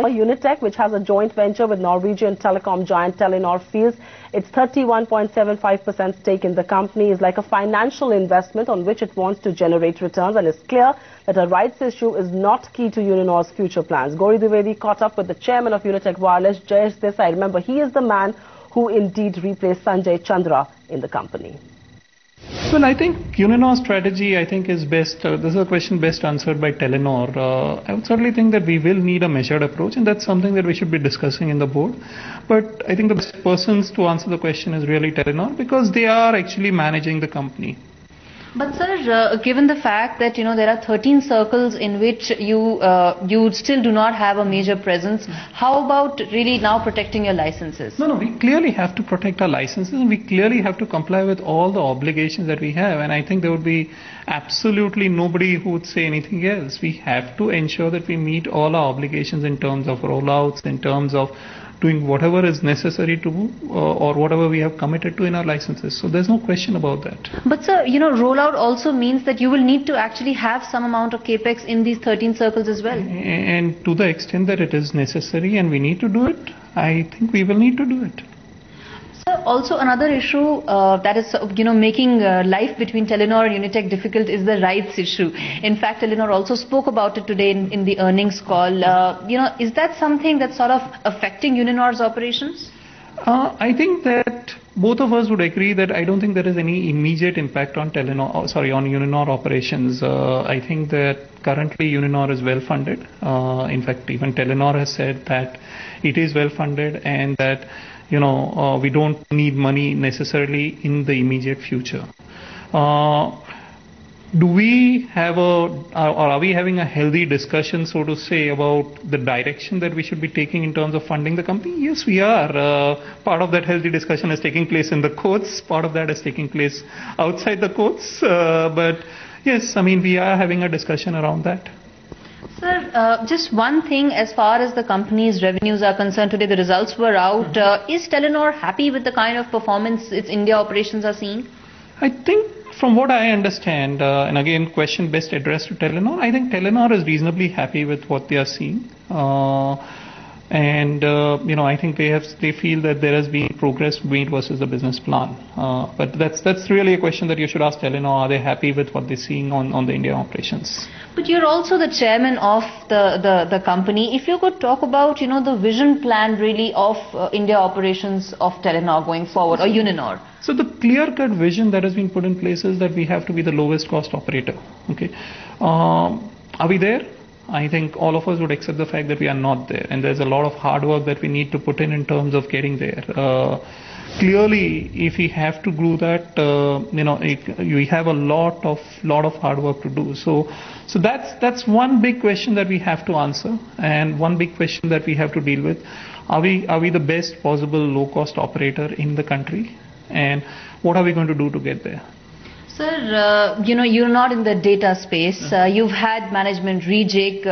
Unitech, which has a joint venture with Norwegian telecom giant Telenor, feels its 31.75% stake in the company is like a financial investment on which it wants to generate returns, and it's clear that a rights issue is not key to Uninor's future plans. Gauri Dwivedi caught up with the chairman of Unitech Wireless, Jayesh Desai. Remember, he is the man who indeed replaced Sanjay Chandra in the company. Well, I think Uninor's strategy, is best, this is a question best answered by Telenor. I would certainly think that we will need a measured approach, and that's something that we should be discussing in the board. But I think the best persons to answer the question is really Telenor, because they are actually managing the company. But sir, given the fact that there are 13 circles in which you still do not have a major presence, how about really now protecting your licenses? No, we clearly have to protect our licenses, and we clearly have to comply with all the obligations that we have, and I think there would be absolutely nobody who would say anything else. We have to ensure that we meet all our obligations in terms of rollouts, in terms of doing whatever is necessary to or whatever we have committed to in our licenses. So there's no question about that. But sir, rollout also means that you will need to actually have some amount of capex in these 13 circles as well. And to the extent that it is necessary and we need to do it, I think we will need to do it. Sir, also another issue that is making life between Telenor and Unitech difficult is the rights issue. In fact, Telenor also spoke about it today in the earnings call. Is that something that's sort of affecting Uninor's operations? I think that both of us would agree that I don't think there is any immediate impact on on Uninor operations. I think that currently Uninor is well funded. In fact, even Telenor has said that it is well funded, and that we don't need money necessarily in the immediate future. Do we have or are we having a healthy discussion, so to say, about the direction that we should be taking in terms of funding the company? Yes, we are. Part of that healthy discussion is taking place in the courts. Part of that is taking place outside the courts. But yes, we are having a discussion around that. Sir, just one thing as far as the company's revenues are concerned today, the results were out. Is Telenor happy with the kind of performance its India operations are seeing? I think from what I understand, and again, question best addressed to Telenor, I think Telenor is reasonably happy with what they are seeing. I think they feel that there has been progress made versus the business plan. But that's really a question that you should ask Telenor. Are they happy with what they're seeing on the India operations? But you're also the chairman of the company. If you could talk about the vision plan really of India operations of Telenor going forward, or Uninor. So the clear-cut vision that has been put in place is that we have to be the lowest cost operator. Okay, are we there? I think all of us would accept the fact that we are not there, and there's a lot of hard work that we need to put in terms of getting there. Clearly, if we have to do that, we have a lot of hard work to do. So that's one big question that we have to answer, and one big question that we have to deal with. Are we the best possible low-cost operator in the country, and what are we going to do to get there? Sir, you're not in the data space. You've had management rejig.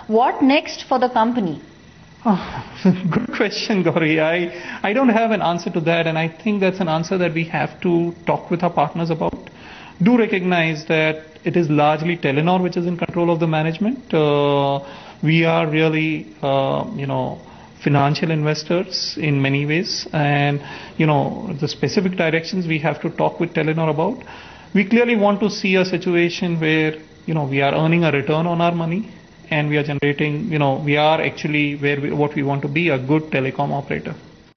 What next for the company? Good question, Gauri. I don't have an answer to that, and I think that's an answer that we have to talk with our partners about. Do recognize that it is largely Telenor which is in control of the management. We are really, financial investors in many ways, and the specific directions we have to talk with Telenor about. We clearly want to see a situation where we are earning a return on our money, and we are generating, we are actually what we want to be, a good telecom operator.